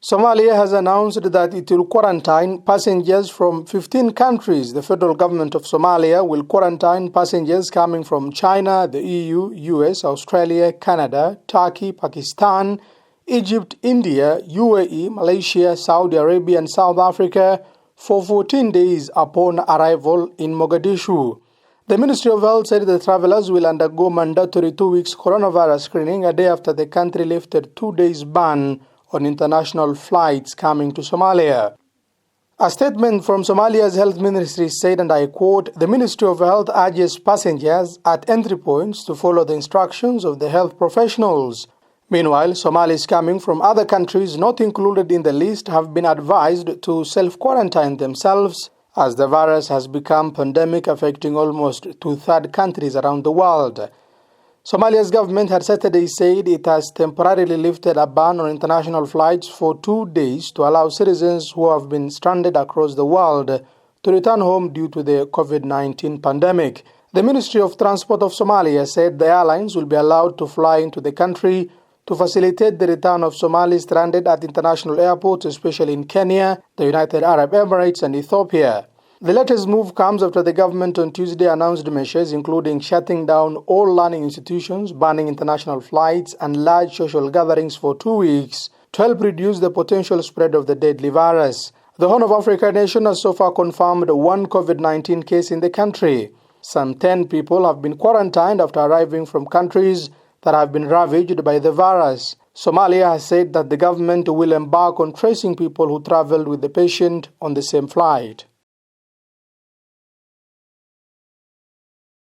Somalia has announced that it will quarantine passengers from 15 countries. The federal government of Somalia will quarantine passengers coming from China, the EU, US, Australia, Canada, Turkey, Pakistan, Egypt, India, UAE, Malaysia, Saudi Arabia and South Africa for 14 days upon arrival in Mogadishu. The Ministry of Health said the travelers will undergo mandatory 2 weeks coronavirus screening a day after the country lifted 2 days ban on international flights coming to Somalia. A statement from Somalia's health ministry said, and I quote, "The Ministry of Health urges passengers at entry points to follow the instructions of the health professionals." Meanwhile, Somalis coming from other countries not included in the list have been advised to self-quarantine themselves as the virus has become pandemic, affecting almost 2/3 countries around the world. Somalia's government had Saturday said it has temporarily lifted a ban on international flights for 2 days to allow citizens who have been stranded across the world to return home due to the COVID-19 pandemic. The Ministry of Transport of Somalia said the airlines will be allowed to fly into the country to facilitate the return of Somalis stranded at international airports, especially in Kenya, the United Arab Emirates and Ethiopia. The latest move comes after the government on Tuesday announced measures including shutting down all learning institutions, banning international flights and large social gatherings for 2 weeks to help reduce the potential spread of the deadly virus. The Horn of Africa nation has so far confirmed one COVID-19 case in the country. Some 10 people have been quarantined after arriving from countries that have been ravaged by the virus. Somalia has said that the government will embark on tracing people who traveled with the patient on the same flight.